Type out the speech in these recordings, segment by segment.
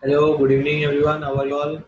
Hello, good evening everyone. How are you all?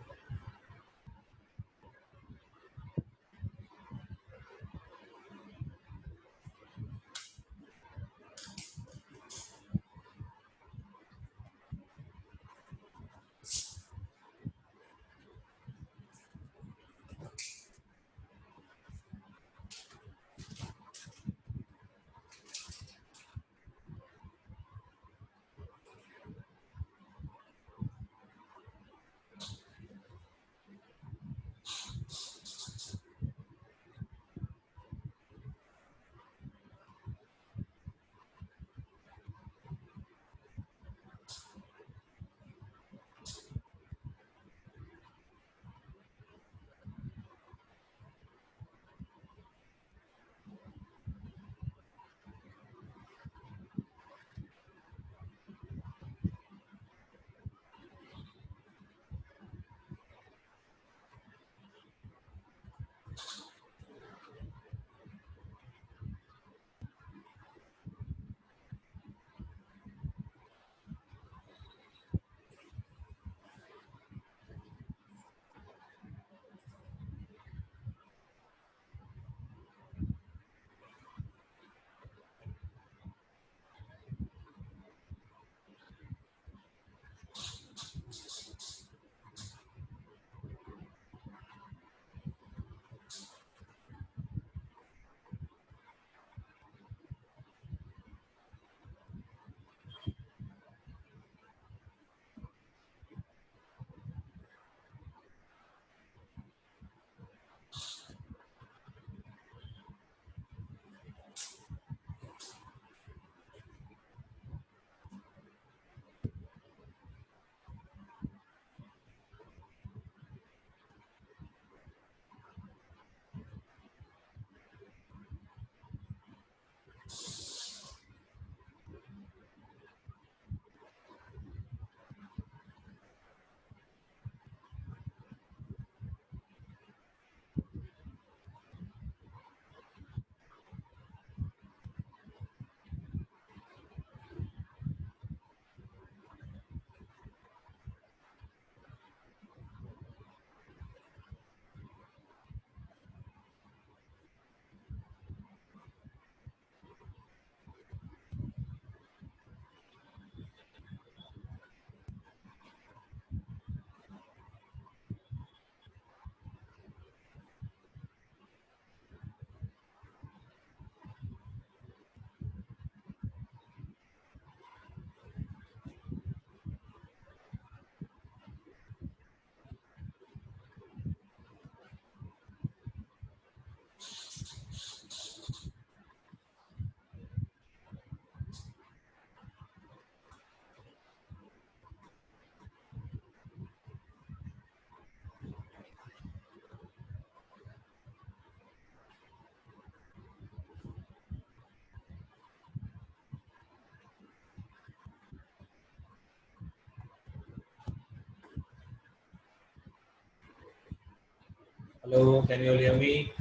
Hello, can you all hear me?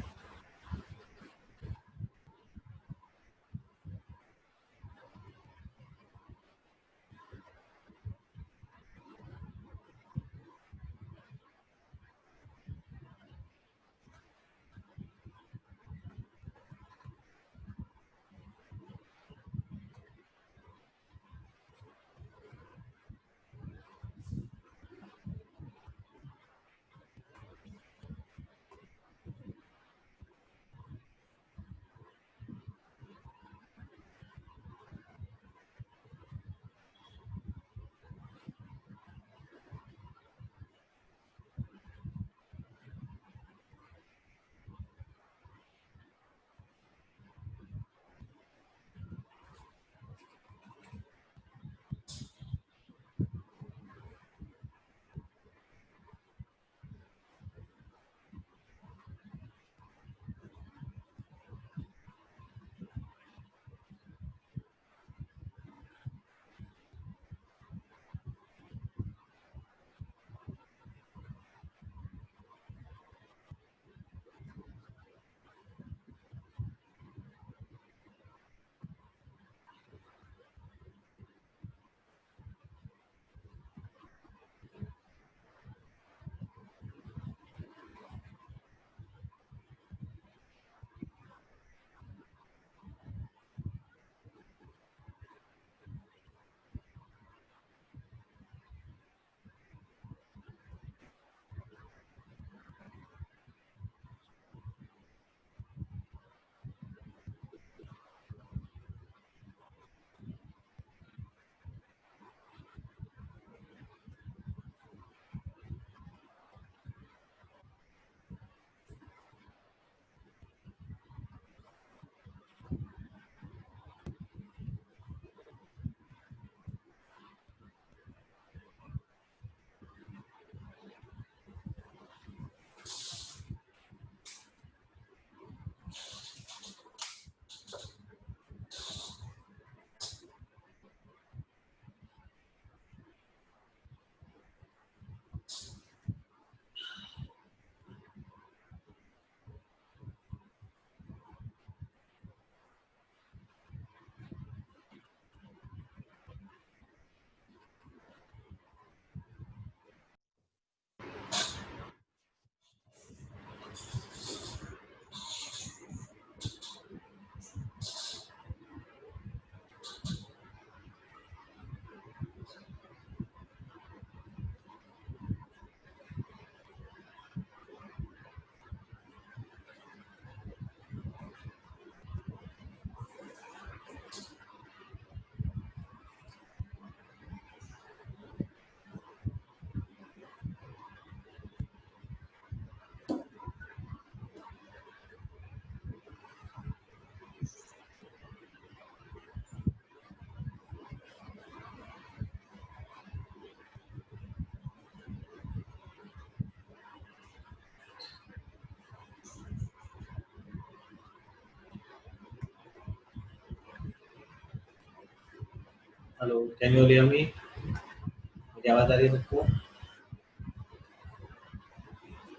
Hello, can you hear me? मेरी आवाज आ रही है सबको?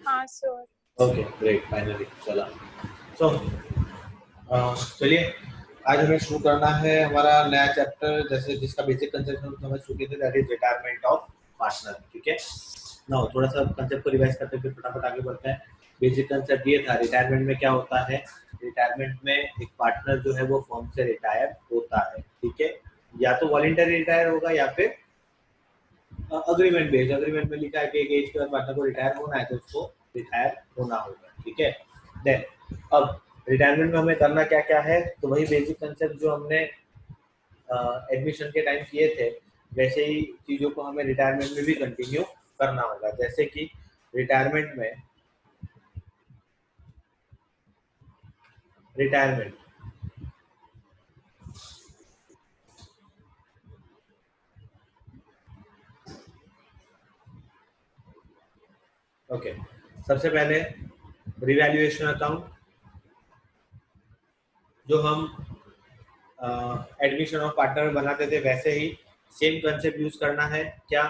हाँ sir. Okay, great, finally चला। सो चलिए, आज हमें शुरू करना है हमारा नया चैप्टर, जैसे जिसका बेसिक कंसेप्ट हम समझ चुके थे, that is retirement of partner. ठीक है ना? थोड़ा सा कंसेप्ट को रिवाइज करते फिर फटाफट आगे बढ़ते हैं। बेसिक कंसेप्ट ये था, रिटायरमेंट में क्या होता है। रिटायरमेंट में एक पार्टनर जो है वो फर्म से रिटायर होता है। ठीक है, या तो वॉलंटरी रिटायर होगा या फिर अग्रीमेंट बेस्ड। अग्रीमेंट में लिखा है कि एक एज के बाद पार्टनर को रिटायर होना है तो उसको रिटायर होना होगा। ठीक है, देन अब रिटायरमेंट में हमें करना क्या क्या है, तो वही बेसिक कंसेप्ट जो हमने एडमिशन के टाइम किए थे, वैसे ही चीज़ों को हमें रिटायरमेंट में भी कंटिन्यू करना होगा। जैसे कि रिटायरमेंट ओके, सबसे पहले रिवैल्यूएशन अकाउंट जो हम एडमिशन ऑफ पार्टनर बनाते थे, वैसे ही सेम कंसेप्ट यूज करना है। क्या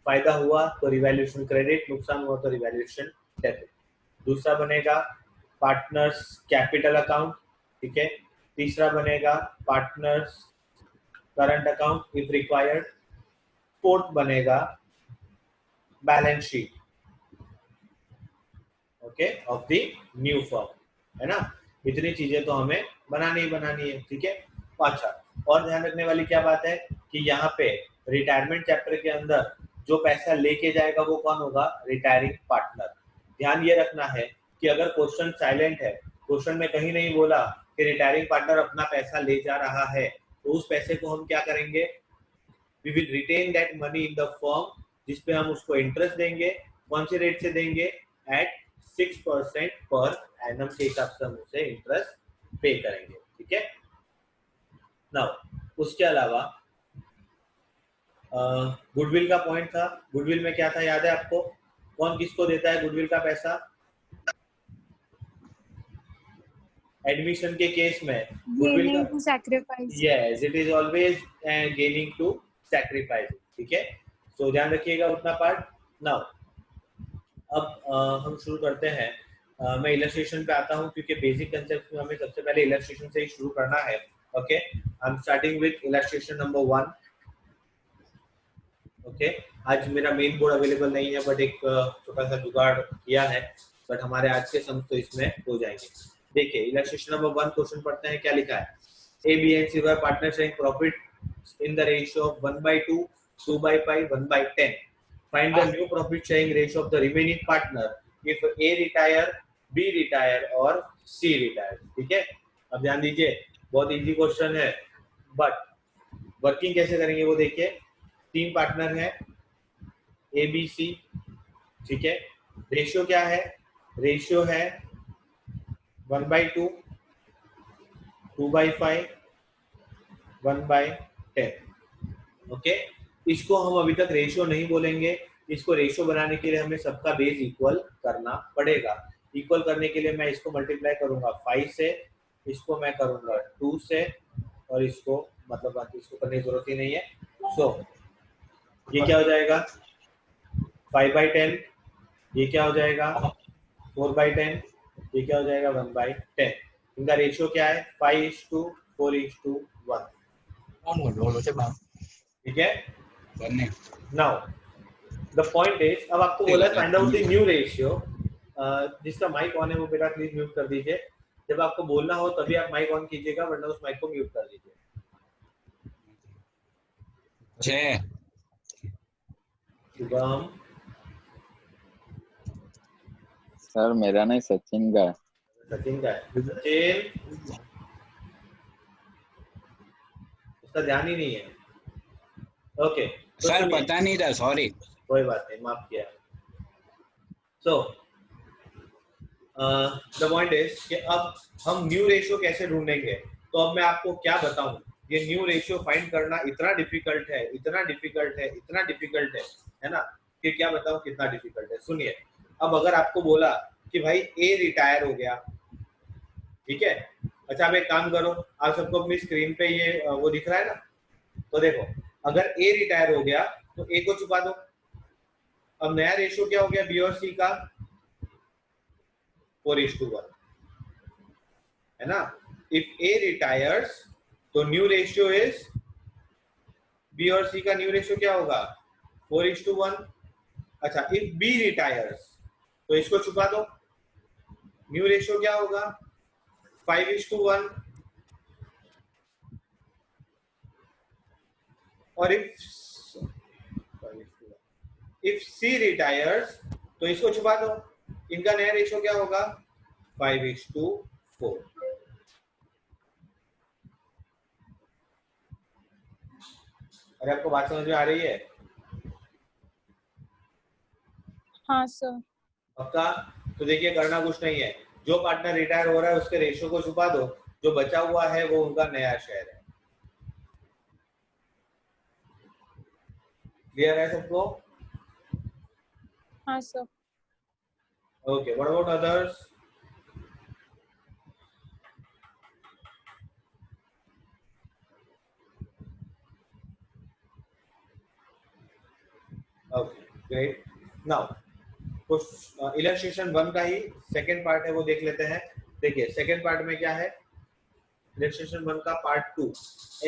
फायदा हुआ तो रिवैल्यूएशन क्रेडिट, नुकसान हुआ तो रिवैल्यूएशन डेबिट। दूसरा बनेगा पार्टनर्स कैपिटल अकाउंट। ठीक है, तीसरा बनेगा partners current account if required. Fourth बनेगा balance sheet, okay, of the new firm, है ना? इतनी चीजें तो हमें बनानी ही बनानी है। ठीक है, अच्छा, और ध्यान रखने वाली क्या बात है कि यहाँ पे रिटायरमेंट चैप्टर के अंदर जो पैसा लेके जाएगा वो कौन होगा? Retiring partner. ध्यान ये रखना है कि अगर क्वेश्चन साइलेंट है, क्वेश्चन में कहीं नहीं बोला कि रिटायरिंग पार्टनर अपना पैसा ले जा रहा है, तो उस पैसे को हम क्या करेंगे? We will retain that money in the firm, जिसपे हम उसको इंटरेस्ट देंगे। कौन से रेट से देंगे? एट 6% पर एनम के हिसाब से हम उसे इंटरेस्ट पे करेंगे। ठीक है, नाउ उसके अलावा गुडविल का पॉइंट था। गुडविल में क्या था, याद है आपको? कौन किसको देता है गुडविल का पैसा? एडमिशन के केस में गुडविल का, gaining to sacrifice. Yes, it is always gaining to sacrifice. ठीक है, सो ध्यान रखिएगा उतना पार्ट। नाउ अब हम शुरू करते हैं। मैं इलस्ट्रेशन पे आता हूँ क्योंकि बेसिक कंसेप्ट में हमें सबसे पहले इलस्ट्रेशन से ही शुरू करना है। Okay, I am starting with illustration number 1। Okay, आज मेरा मेन बोर्ड अवेलेबल नहीं है, बट एक छोटा सा जुगाड़ किया है, बट हमारे आज के सम तो इसमें हो जाएंगे। देखिए, इलस्ट्रेशन नंबर 1 क्वेश्चन पढ़ते हैं। क्या लिखा है? A B and C were partner sharing profit in the ratio of 1/2, 2/5, 1/10. Find the new profit sharing ratio of the remaining partner if A retire, B retire or C retire. ठीक है, अब ध्यान दीजिए, बहुत इजी क्वेश्चन है, but working कैसे करेंगे वो देखिए। 3 पार्टनर है ए बी सी। ठीक है, रेशियो क्या है? रेशियो है 1/2, 2/5, 1/10। ओके, इसको हम अभी तक रेशियो नहीं बोलेंगे। इसको रेशियो बनाने के लिए हमें सबका बेस इक्वल करना पड़ेगा। इक्वल करने के लिए मैं इसको मल्टीप्लाई करूंगा 5 से, इसको मैं करूंगा 2 से, और इसको मतलब बाकी इसको करने की जरूरत ही नहीं है। सो ये क्या हो जाएगा? 5/10। ये क्या हो जाएगा? 4/10। ये क्या हो जाएगा? 1/10। इनका रेशियो क्या है? 5:4:1। ठीक है, नाउ द पॉइंट इज, अब आपको बोला find out the new ratio. जिसका माइक ऑन है वो बेटा प्लीज म्यूट कर दीजिए। जब आपको बोलना हो तभी आप माइक ऑन कीजिएगा, वरना उस माइक को म्यूट कर दीजिए। शुभम, सर मेरा नहीं सचिन का है। सचिन का है। सचिन, उसका ध्यान ही नहीं है। ओके, तो सर पता नहीं था, सॉरी। कोई बात नहीं, माफ किया। सो द पॉइंट इज कि अब हम न्यू रेशियो कैसे ढूंढेंगे? तो अब मैं आपको क्या बताऊं, ये न्यू रेशियो फाइंड करना इतना डिफिकल्ट है, इतना डिफिकल्ट है, इतना डिफिकल्ट है ना, कि क्या बताऊं कितना डिफिकल्ट है। सुनिए, अब अगर आपको बोला कि भाई ए रिटायर हो गया, ठीक है, अच्छा, अब एक काम करो, आप सबको अपनी स्क्रीन पे ये वो दिख रहा है ना, तो देखो अगर ए रिटायर हो गया तो ए को छुपा दो। अब नया रेशियो क्या हो गया बी और सी का 4:1 है ना। इफ ए रिटायर्स तो न्यू रेशियो इज बी और सी का न्यू रेशियो क्या होगा 4:1। अच्छा इफ बी रिटायर्स तो इसको छुपा दो, न्यू रेशियो क्या होगा 5:1। और इफ सी रिटायर्स तो इसको छुपा दो, इनका नया रेशियो क्या होगा 5:4। अरे आपको बात समझ में आ रही है? हाँ सर। पक्का? तो देखिए करना कुछ नहीं है, जो पार्टनर रिटायर हो रहा है उसके रेशियो को छुपा दो, जो बचा हुआ है वो उनका नया शेयर है। क्लियर है सबको? हाँ sir. Okay, what about others? Okay great. Now illustration 1 का ही सेकंड पार्ट है वो देख लेते हैं। देखिए सेकंड पार्ट में क्या है, इलस्ट्रेशन 1 का part 2,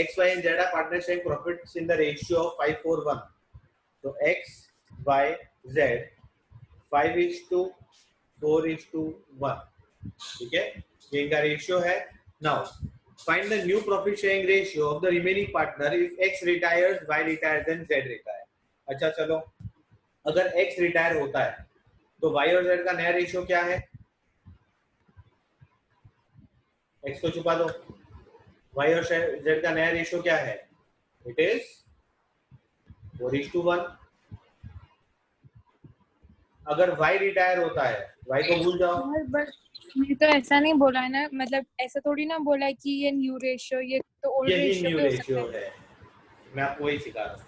x y and z are partners sharing profits in the ratio of 5:1। तो x y z 5:4:1, ठीक है, ये इनका रेशियो है। Now find the new profit sharing ratio of the remaining partner if x retires y retires and z retire. अच्छा चलो, अगर x retire होता है तो y और z का नया रेशियो क्या है, x को छुपा दो, y और z का नया रेशियो क्या है, इट इज 4:1। अगर y रिटायर होता है y को भूल जाओ। बट ये तो ऐसा नहीं बोला है ना, मतलब ऐसा थोड़ी ना बोला है कि ये न्यू रेशियो, ये तो ओल्ड यही रेशियो न्यू भी हो रेशियो सकता है। है, मैं आपको वही सिखा रहा हूँ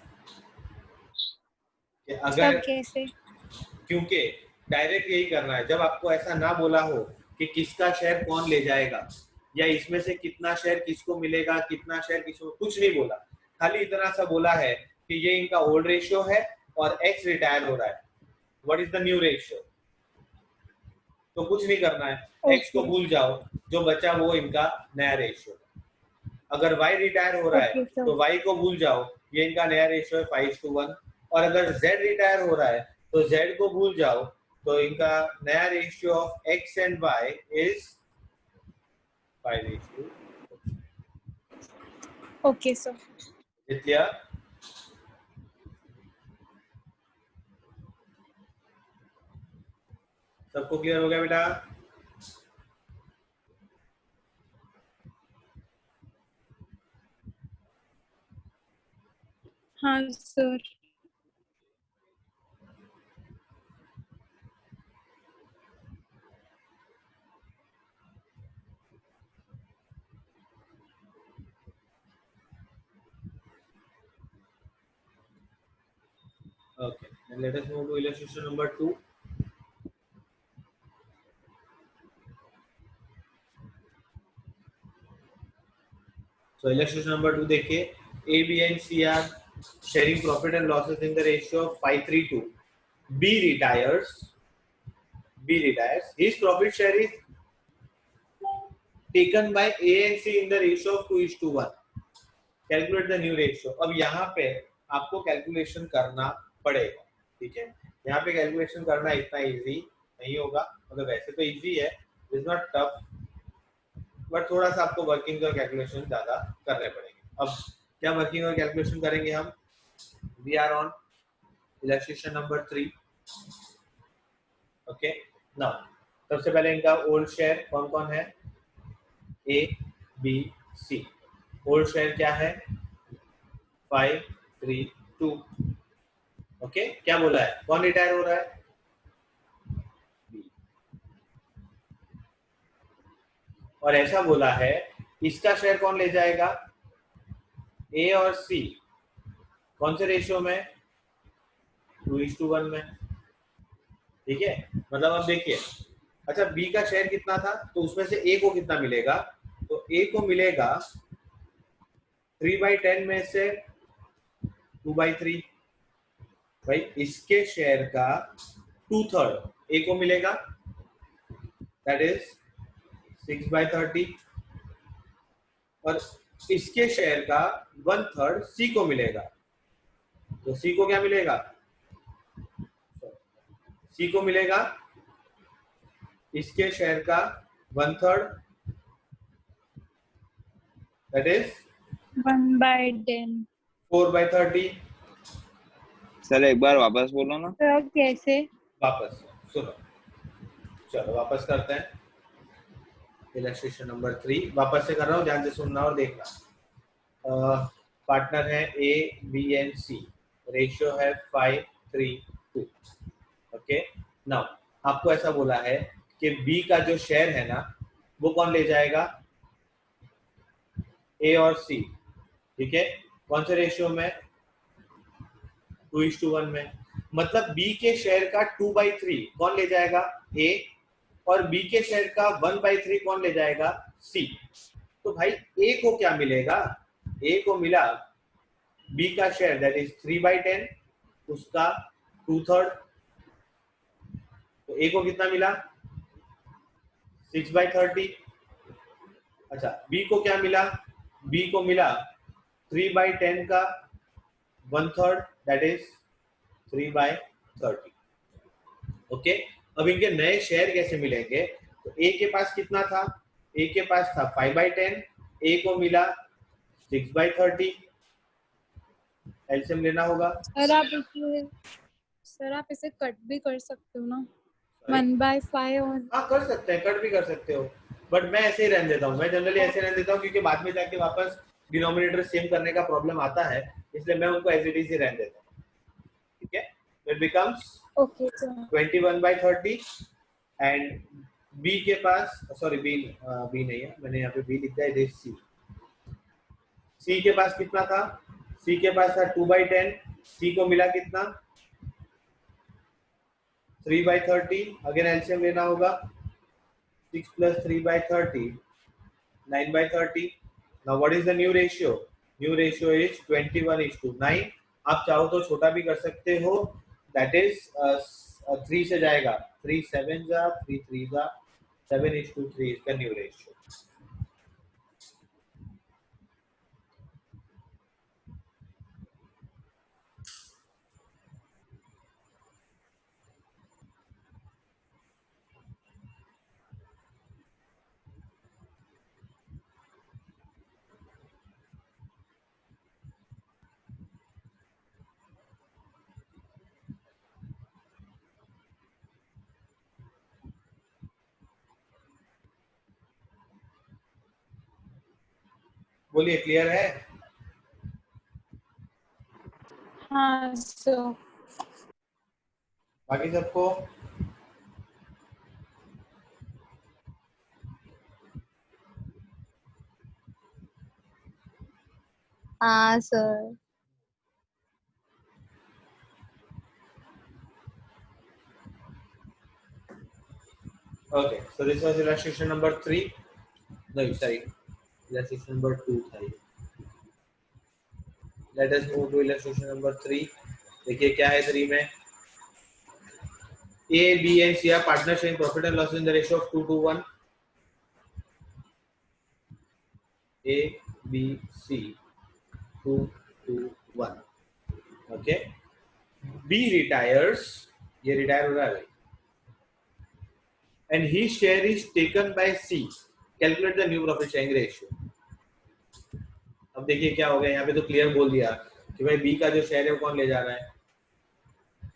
कि सब अगर, कैसे? क्योंकि डायरेक्ट यही करना है, जब आपको ऐसा ना बोला हो कि किसका शेयर कौन ले जाएगा या इसमें से कितना शेयर किसको मिलेगा, कितना शेयर किसको, कुछ नहीं बोला, खाली इतना सा बोला है कि ये इनका ओल्ड रेशियो है और एक्स रिटायर हो रहा है, what is the new ratio. तो कुछ नहीं करना है, एक्स को ओके भूल जाओ, जो बचा वो इनका नया रेशियो। अगर y रिटायर हो रहा है ओके सर। तो y को भूल जाओ, ये इनका नया रेशियो है 5:1। और अगर z रिटायर हो रहा है तो z को भूल जाओ, तो इनका नया ratio of x and y is 5:2। Okay sir. Clear? सबको क्लियर हो गया बेटा? हाँ sir. Okay, and let us move to illustration number 2. So illustration number 2 देखिए, A, B and C are sharing profit and losses in the ratio of 5:3:2. B retires. His profit share is taken by A and C in the ratio of 2:1. Calculate the new ratio. अब यहाँ पे आपको calculation करना पड़ेगा, ठीक है। यहाँ पे कैलकुलेशन करना इतना इजी नहीं होगा, मतलब वैसे तो इजी है, इज नॉट टफ, बट थोड़ा सा आपको वर्किंग और कैलकुलेशन ज्यादा करने पड़ेंगे। अब क्या वर्किंग और कैलकुलेशन करेंगे हम, we are on illustration number 3। Okay, now सबसे पहले इनका ओल्ड शेयर कौन कौन है, A B C. Old share क्या है 5:3:2। ओके, क्या बोला है, कौन रिटायर हो रहा है, B। और ऐसा बोला है इसका शेयर कौन ले जाएगा, ए और सी, कौन से रेशियो में, 2:1 में, ठीक है। मतलब अब देखिए, अच्छा बी का शेयर कितना था, तो उसमें से ए को कितना मिलेगा, तो ए को मिलेगा 3/10 में से 2/3। भाई इसके शेयर का 2/3 ए को मिलेगा, दैट इज 6/30, और इसके शेयर का 1/3 सी को मिलेगा। तो सी को क्या मिलेगा? सी को मिलेगा इसके शेयर का 1/3, दैट इज 1/10। 4/30। सर एक बार वापस बोलो ना। तो कैसे? वापस सुनो, चलो वापस करते हैं। इलस्ट्रेशन नंबर 3 वापस से कर रहा हूँ, ध्यान से सुनना और देखना। पार्टनर है A B and C, ratio है 5:3:2। ओके, नाउ आपको ऐसा बोला है कि बी का जो शेयर है ना वो कौन ले जाएगा? ए और सी, ठीक है। कौन से रेशियो में? 2:1 में। मतलब बी के शेयर का 2/3 कौन ले जाएगा? ए, और बी के शेयर का 1/3 कौन ले जाएगा? सी। तो भाई ए को क्या मिलेगा? ए को मिला बी का शेयर, दैट इज 3/10, उसका 2/3। तो ए को कितना मिला? 6/30। अच्छा, बी को क्या मिला? बी को मिला 3/10 का 1/3, दैट इज 3/30। ओके, अब इनके नए शेयर कैसे मिलेंगे? तो ए के पास कितना था? ए के पास था 5/10, ए को मिला 6/30, एलसीएम लेना होगा। सर आप इसे कट भी कर सकते हो ना, 1/5 और हाँ कर सकते हैं, कट भी कर सकते हो, बट मैं ऐसे ही रहने देता हूँ। मैं जनरली ऐसे रहने देता हूँ क्योंकि बाद में जाके वापस डिनोमिनेटर सेम करने का प्रॉब्लम आता है, इसलिए मैं उनको एज इट इज ही रहने देता हूँ। ठीक है, it becomes okay sir. 21/30 and B के पास, सॉरी बी बी नहीं है, मैंने यहाँ पे बी लिख दिया, इट इज सी। सी के पास कितना था? सी के पास था 2/10, सी को मिला कितना? 3/30। अगेन एलसीएम लेना होगा, 6 plus 3/30, 9/30. Now what is the new ratio? New ratio is 21:9. आप चाहो तो छोटा भी कर सकते हो, that is 3 से जाएगा, 3 7 जा, 3 3 जा, 7:3 is the new ratio. बोलिए, क्लियर है? हाँ सर। बाकी सबको? हाँ sir. Okay, so this was illustration number 3. No, sorry, illustration number 2 था ये। Let us move to illustration number 3. देखिए क्या है 3 में। A, B and C are partners showing profit and loss in the ratio of 2:1. A, B, C, 2:1. Okay. B retires, ये retire हो रहा है, and his share is taken by C. Calculate the new profit sharing ratio. अब देखिए क्या हो गया, यहाँ पे तो क्लियर बोल दिया कि भाई B का जो शेयर है वो कौन ले जा रहा है?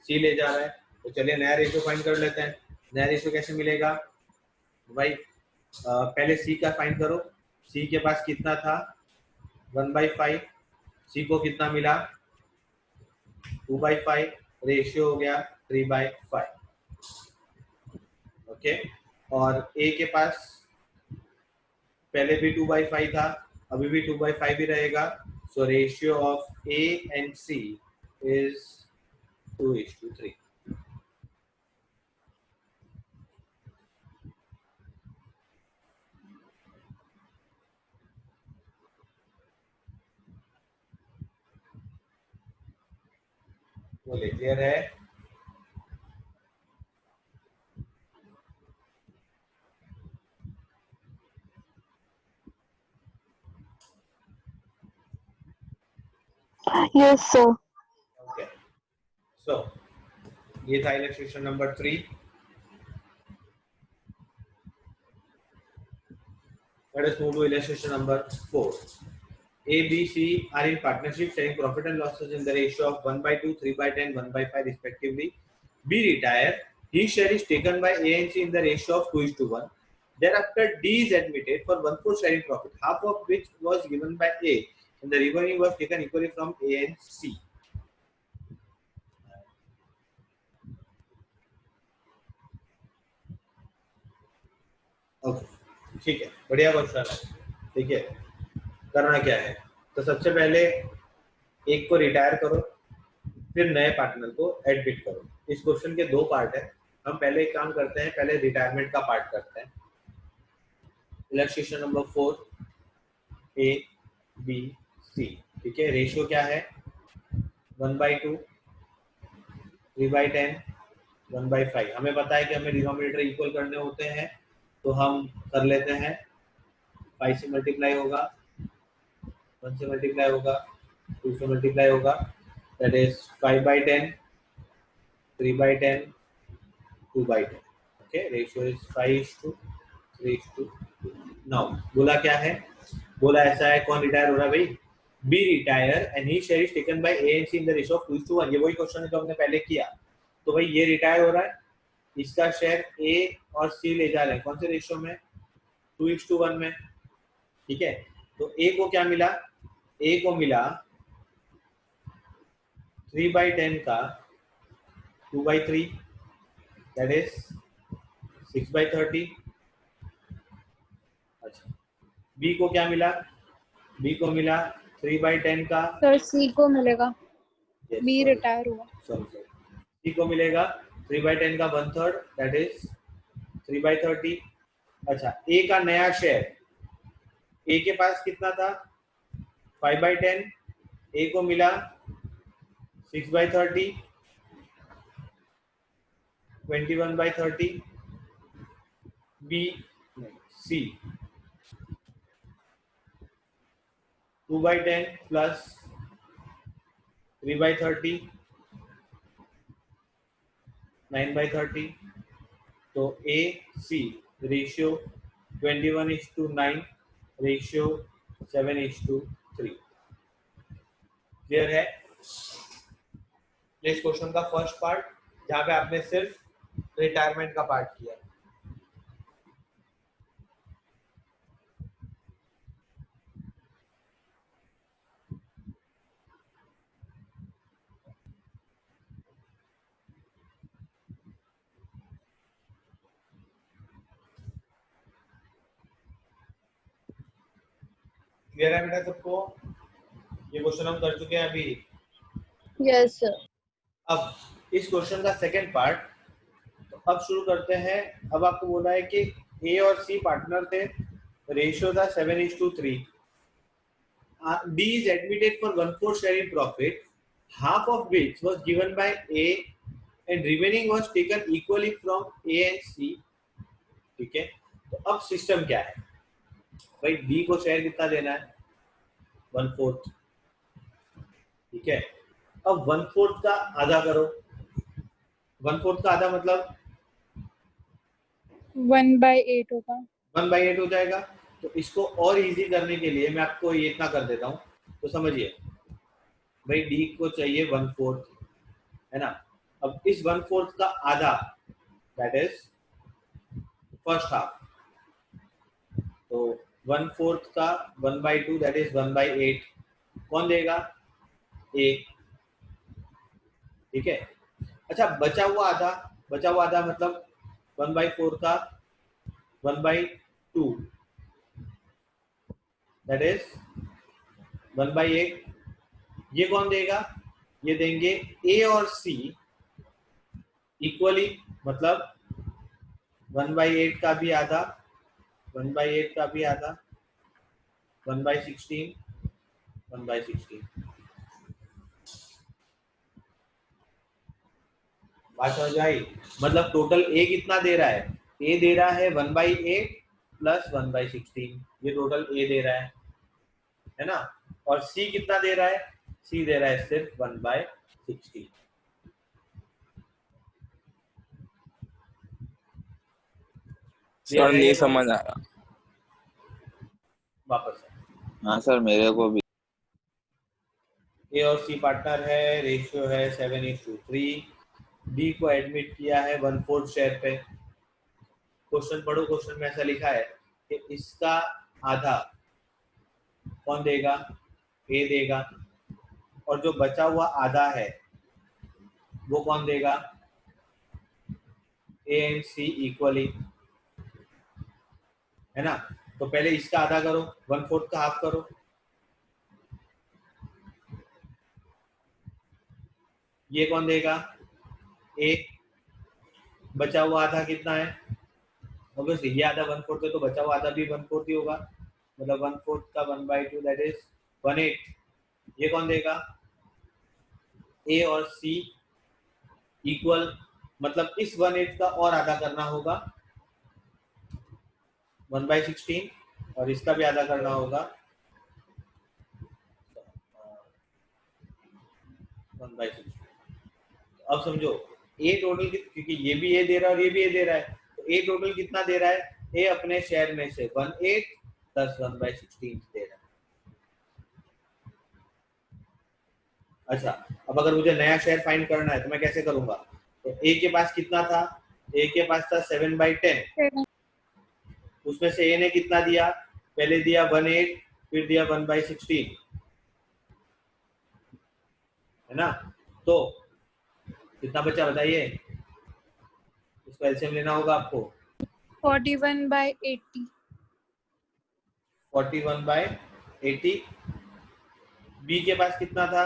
C ले जा रहा है। तो चलिए नया रेशियो फाइंड कर लेते हैं। नया रेशियो कैसे मिलेगा भाई? पहले C का फाइंड करो। C के पास कितना था? 1/5। C को कितना मिला? 2/5। रेशियो हो गया 3/5। ओके, और A के पास पहले भी 2/5 था, अभी भी 2/5 ही रहेगा। So ratio of A and C is 2:3। बोले क्लियर है? Yes, sir. ओके, सो ये था illustration number 3. Let us move to illustration number 4. A, B, C are in partnership sharing profit and losses in the ratio of 1 by 2, 3 by 10, 1 by 5 respectively. B retire. His share is taken by A and C in the ratio of 2:1. Thereafter, D is admitted for 1/4 sharing profit, half of which was given by A, and the remaining was taken equally from A and C. Okay, ठीक है, बढ़िया question है. ठीक है, करना क्या है? तो सबसे पहले एक को रिटायर करो, फिर नए पार्टनर को एडमिट करो. इस क्वेश्चन के दो पार्ट है. हम पहले एक काम करते हैं, पहले रिटायरमेंट का पार्ट करते हैं. Illustration number 4, A B C. ठीक है, रेशियो क्या है? 1/2, 3/10, 1/5. हमें पता है कि हमें डिनोमिनेटर इक्वल करने होते हैं, तो हम कर लेते हैं. 5 से मल्टीप्लाई होगा, 1 से मल्टीप्लाई होगा, 2 से मल्टीप्लाई होगा, that is 5/10, 3/10, 2/10. Okay, ratio is 5:3:2. Now बोला क्या है? बोला ऐसा है, कौन रिटायर हो रहा है भाई? B retire and he share is taken by A and C in the ratio of 2:1. ये वही क्वेश्चन है जो हमने पहले किया. तो भाई ये रिटायर हो रहा है, इसका शेयर ए और सी ले जा रहे हैं कौन से रेशियो में? 2:1 में. ठीक है, तो ए को क्या मिला? ए को मिला 3/10 का 2/3, दैट इज 6/30. अच्छा, बी को क्या मिला? बी को मिला 3/10 का, सर सी को मिलेगा, yes, बी sorry, रिटायर हुआ. sorry. सी को मिलेगा 3/10 का 1/3, दैट इज 3/30. अच्छा, ए का नया शेयर, ए के पास कितना था? 5/10. ए को मिला 6/30, 21/30. B C 2/10 plus 3/30, 9/30. तो A C ratio 21:9, ratio 7:3. Clear है? इस क्वेश्चन का फर्स्ट पार्ट, जहां पे आपने सिर्फ रिटायरमेंट का पार्ट किया. क्लियर है बेटा सबको? ये क्वेश्चन हम कर चुके हैं अभी. Yes, sir. अब इस क्वेश्चन का सेकंड पार्ट, तो अब शुरू करते हैं. अब आपको बोला है कि ए और सी पार्टनर थे, रेशियो था 7:3. D is admitted for 1/4 share in profit, half of which was given by A and remaining was taken equally from A and C. ठीक है, तो अब सिस्टम क्या है भाई? D को शेयर कितना देना है? 1/4. ठीक है, अब 1/4 का आधा करो. 1/4 का आधा मतलब 1/8 होगा. 1/8 हो जाएगा. तो इसको और इजी करने के लिए मैं आपको ये इतना कर देता हूँ. तो समझिए भाई, डी को चाहिए 1/4, है ना? अब इस 1/4 का आधा, दैट इज फर्स्ट हाफ. तो 1/4 का 1/2, दैट इज 1/8. कौन देगा? ए. ठीक है. अच्छा, बचा हुआ आधा, बचा हुआ आधा मतलब 1/4 का 1/2, दैट इज 1/8. ये कौन देगा? ये देंगे ए और सी इक्वली, मतलब 1/8 का भी आधा, 1/8 का भी आधा, 1/16, 1/16. बात समझ आई? मतलब टोटल ए कितना दे रहा है? ए दे रहा है 1/8 प्लस 1/16, ये टोटल ए दे रहा है ना? और सी कितना दे रहा है? सी दे रहा है सिर्फ 1/16। सर नहीं समझ आया। वापस हाँ सर मेरे को भी। ए और सी पार्टनर है, रेशियो है 7:3। बी को एडमिट किया है 1/4 शेयर पे। क्वेश्चन पढ़ो, क्वेश्चन में ऐसा लिखा है कि इसका आधा कौन देगा? ए देगा। और जो बचा हुआ आधा है वो कौन देगा? ए एंड सी इक्वली, है ना? तो पहले इसका आधा करो, 1/4 का हाफ करो। ये कौन देगा? ए। बचा हुआ आधा कितना है? ऑब्वियसली ये आधा 1/4 है तो बचा हुआ आधा भी 1/4 ही होगा, मतलब 1/4 का 1/2 दैट इज 1/8। ये कौन देगा? ए और सी इक्वल, मतलब इस 1/8 का और आधा करना होगा 1/16, और इसका भी आधा करना होगा 1/16। अब समझो ए टोटल, क्योंकि ये भी ए दे रहा है और ये भी ए दे रहा है, तो ए टोटल कितना दे रहा है? ए अपने शेयर में से 1/8 प्लस 1/16 दे रहा है। अच्छा, अब अगर मुझे नया शेयर फाइंड करना है तो मैं कैसे करूंगा? तो ए के पास कितना था? ए के पास था 7/10। उसमें से ए ने कितना दिया? पहले दिया 1/8, फिर दिया 1/16, है ना? तो कितना बचा बताइए? इसका एलसीएम लेना होगा आपको। 41/80। 41/80। बी के पास कितना था?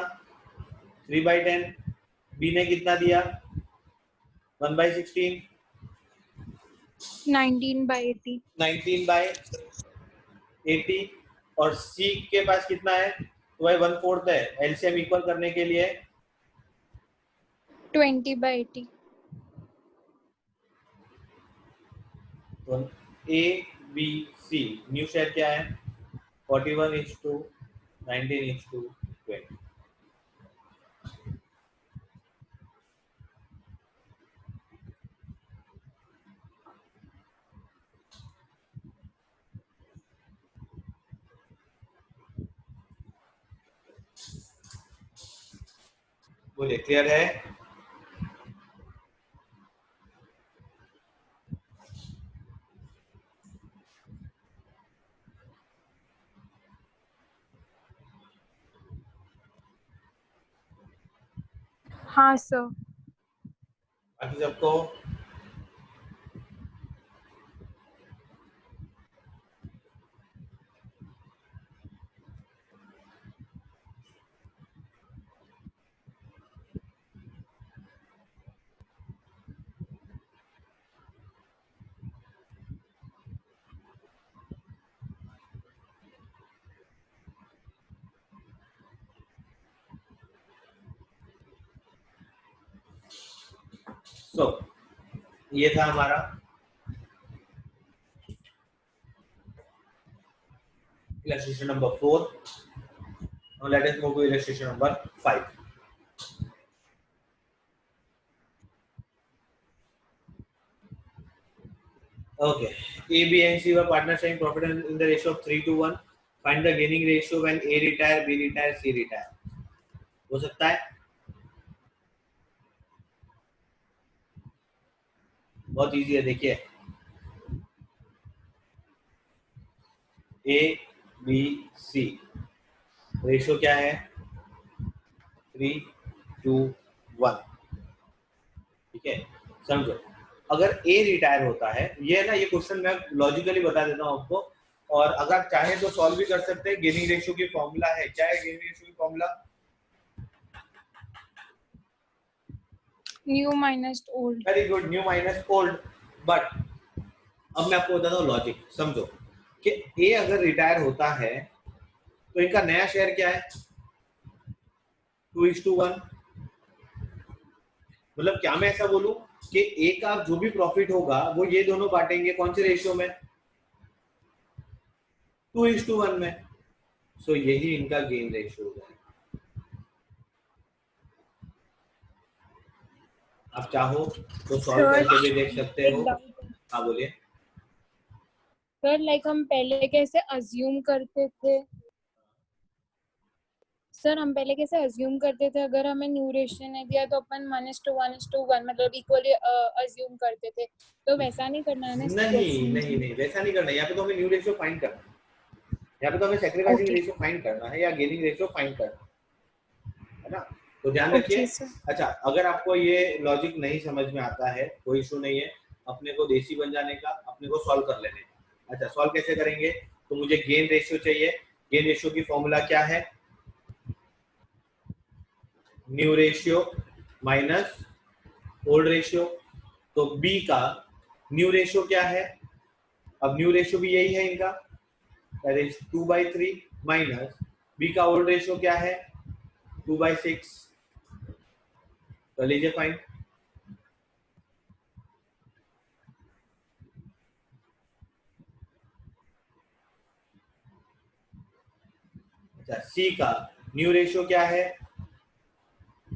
3/10। बी ने कितना दिया? 1/16। 19/80। 19/80। और सी के पास कितना है? तो वह 1/4 है। एलसीएम इक्वल करने के लिए 20/80। तो A B C new share क्या है? 41:19:20। बोलिए, क्लियर है? हाँ सर। बाकी सबको सो ये था हमारा illustration number 4. Now let us move to illustration number 5. Okay, A, B, and C were partners sharing profit in the ratio of 3:1. Find the gaining ratio when A retire, B retire, C retire. हो सकता है? बहुत easy है, देखिए A, B, C ratio क्या है? 3:1। ठीक है, समझो अगर A रिटायर होता है, ये ना, ये क्वेश्चन मैं लॉजिकली बता देता हूँ आपको, और अगर चाहे तो सॉल्व भी कर सकते हैं। गेनिंग रेशियो की फॉर्मूला है, क्या है गेनिंग रेशियो की formula? New minus old. Very good, new minus old. But अब मैं आपको बताता हूँ लॉजिक, समझो कि ए अगर रिटायर होता है तो इनका नया शेयर क्या है? 2:1। मतलब क्या मैं ऐसा बोलूं कि ए का जो भी प्रॉफिट होगा वो ये दोनों बांटेंगे कौन से रेशियो में, 2:1 में। सो यही इनका गेन रेशियो होगा। आप चाहो तो सॉल्व सर करके भी देख सकते एक हो। डाउट है हाँ बोलिए। सर, लाइक हम पहले कैसे अज्यूम करते थे सर, हम पहले कैसे अज्यूम करते थे, अगर हमें न्यू रेशियो नहीं दिया तो अपन 1:1 मतलब इक्वली अज्यूम करते थे, तो वैसा नहीं करना है ना इस नहीं क्वेश्चन नहीं में। नहीं, वैसा नहीं करना है। यहाँ पे तो हमें न्यू रेशियो फाइंड करना है, यहाँ पे तो हमें सेक्रीफाइसिंग ओके रेशियो फाइंड करना है या गेनिंग रेशियो फाइंड करना है ना। तो ध्यान रखिए। Okay sir. अच्छा, अगर आपको ये लॉजिक नहीं समझ में आता है कोई इशू नहीं है, अपने को देसी बन जाने का, अपने को सॉल्व कर लेने का। अच्छा, सॉल्व कैसे करेंगे? तो मुझे गेन रेशियो चाहिए। गेन रेशियो की फॉर्मूला क्या है? New ratio minus old ratio. तो बी का न्यू रेशियो क्या है? अब न्यू रेशियो भी यही है इनका, दैट इज 2/3 माइनस बी का ओल्ड रेशियो क्या है? 2/6। कर लीजिए फाइन। अच्छा, सी का न्यू रेशियो क्या है,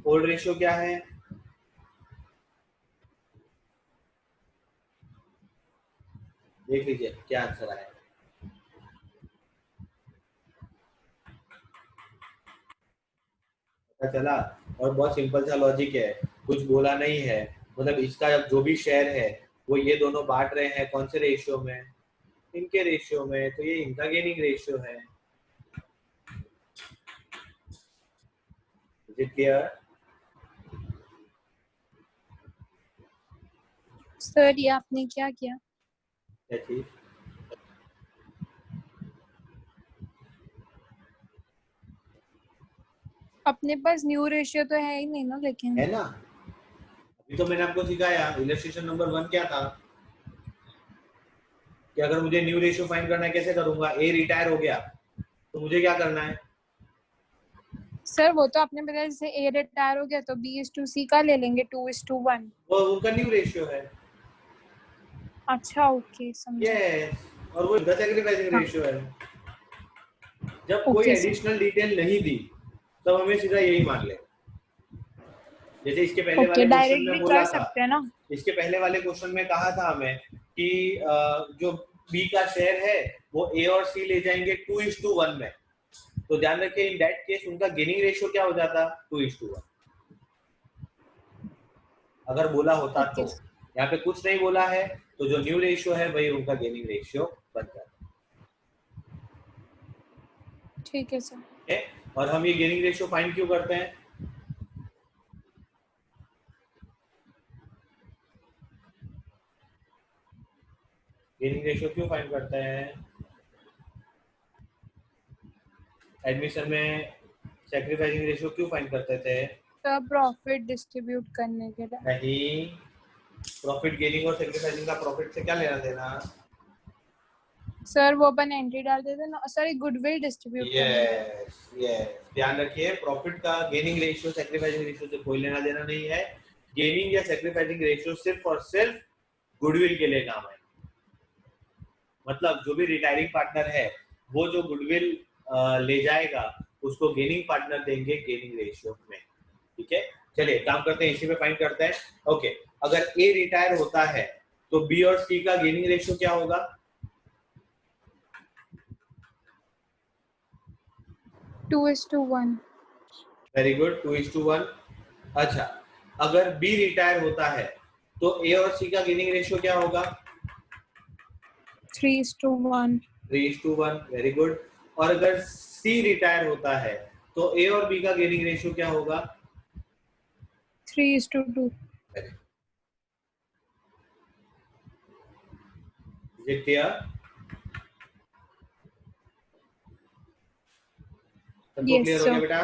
ओल्ड रेशियो क्या है? देख लीजिए क्या आंसर आया। पता चला। और बहुत सिंपल सा लॉजिक है, कुछ बोला नहीं है। मतलब इसका जो भी शेयर है वो ये दोनों बांट रहे हैं कौन से रेशियो में? इनके रेशियो में। तो ये इनका गेनिंग रेशियो है। Is it clear? सर ये आपने क्या किया? क्या चीज? अपने पास न्यू रेशियो तो है ही नहीं ना, लेकिन है ना, अभी तो मैंने आपको सिखाया। इलस्ट्रेशन नंबर 1 क्या था कि अगर मुझे न्यू रेशियो फाइंड करना है कैसे करूंगा? ए रिटायर हो गया तो मुझे क्या करना है? सर वो तो आपने बताया, जैसे ए रिटायर हो गया तो B/C का ले लेंगे 2:1। वो उनका न्यू रेशियो है। अच्छा ओके, समझा। यस, और वो इनका सेक्रीफाइसिंग हाँ रेशियो है। जब कोई ओके सर। एडिशनल डिटेल नहीं दी तब हमें सीधा यही मान ले। जैसे इसके पहले ओके, वाले क्वेश्चन डायरेक्ट में भी बोला कर था, सकते हैं ना। इसके पहले वाले क्वेश्चन में कहा था हमें कि जो बी का शेयर है वो ए और सी ले जाएंगे 2:1 में। तो ध्यान रखिए, इन दैट केस उनका गेनिंग रेशियो क्या हो जाता? 2:1। अगर बोला होता तो। ओके यहाँ पे कुछ नहीं बोला है, तो जो न्यू रेशियो है वही उनका गेनिंग रेशियो बन जाता ठीक है सर। है। और हम ये गेनिंग रेशियो फाइंड क्यों करते हैं? गेनिंग रेशियो क्यों फाइंड करते हैं? एडमिशन में सैक्रिफाइसिंग रेशियो क्यों फाइंड करते थे? सर प्रॉफिट डिस्ट्रीब्यूट करने के लिए। नहीं, प्रॉफिट गेनिंग और सैक्रिफाइसिंग का प्रॉफिट से क्या लेना देना? सर वो अपन एंट्री डालते थे ना, सॉरी गुडविल डिस्ट्रीब्यूट करने के लिए। यस यस, ध्यान रखिए, प्रॉफिट का गेनिंग रेशियो सैक्रिफाइसिंग रेशियो से कोई लेना देना नहीं है। गेनिंग या सैक्रिफाइसिंग रेशियो सिर्फ और सिर्फ गुडविल के लिए काम है। मतलब जो भी रिटायरिंग पार्टनर है वो जो गुडविल ले जाएगा उसको गेनिंग पार्टनर देंगे गेनिंग रेशियो में। ठीक है, चलिए काम करते हैं, इसी में फाइंड करते हैं। ओके, अगर ए रिटायर होता है तो बी और सी का गेनिंग रेशियो क्या होगा? 2:1। Very good, 2:1। अच्छा, अगर बी रिटायर होता है तो ए और सी का गेनिंग रेशियो क्या होगा? 3:1। 3:1। Very good. और अगर सी रिटायर होता है तो ए और बी का गेनिंग रेशियो क्या होगा? 3:2। क्लियर? सबको यस क्लियर हो गया सर। बेटा?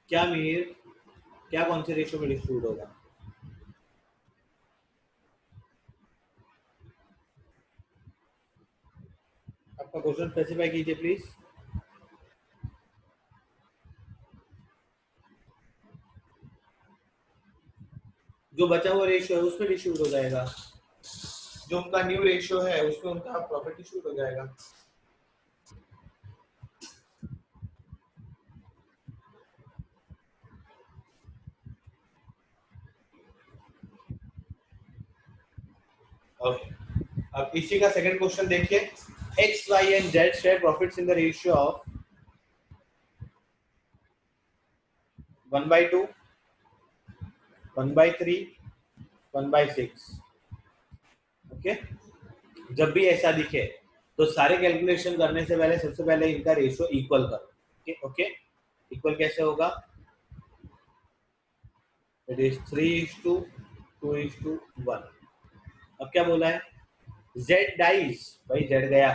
क्या मीर, क्या कौन से रेशियो में डिस्ट्रीब्यूट होगा? आपका क्वेश्चन स्पेसिफाई कीजिए प्लीज। जो बचा हुआ रेशियो है उसमें डिस्ट्रीब्यूट हो जाएगा, जो उनका न्यू रेशियो है उसमें उनका प्रॉफिट डिस्ट्रीब्यूट हो जाएगा। ओके, अब इसी का सेकंड क्वेश्चन देखिए। X Y and Z share profits in the ratio of 1/2, 1/3, 1/6। Okay, जब भी ऐसा दिखे तो सारे कैलकुलेशन करने से पहले सबसे पहले इनका रेशियो इक्वल करो। ओके ओके, इक्वल कैसे होगा? It is 3:2:1। अब क्या बोला है? Z डाइज, भाई Z गया।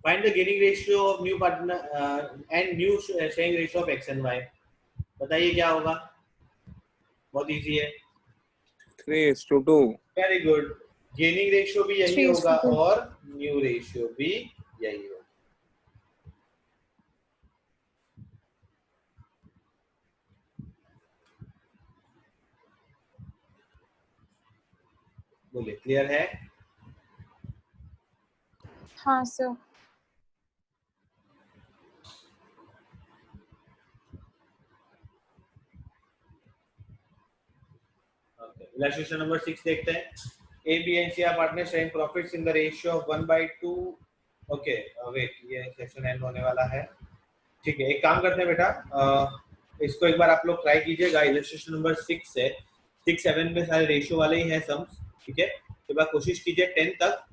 Find the gaining ratio of new partner and new sharing ratio of X and Y। बताइए क्या होगा? बहुत इजी है। 3:2। वेरी गुड, गेनिंग रेशियो भी यही 3:2 होगा और न्यू रेशियो भी यही होगा। बोलिए, क्लियर है? हाँ सर। इलस्ट्रेशन नंबर 6 देखते हैं। A, B and C are partners sharing profits in the ratio of 1/2। Okay wait, ये सेक्शन एंड होने वाला है। ठीक है, एक काम करते हैं बेटा, इसको एक बार आप लोग ट्राई कीजिएगा। इलस्ट्रेशन नंबर 6 से 6, 7 में सारे रेशियो वाले ही हैं सम्स। ठीक है, एक बार कोशिश कीजिए 10 तक।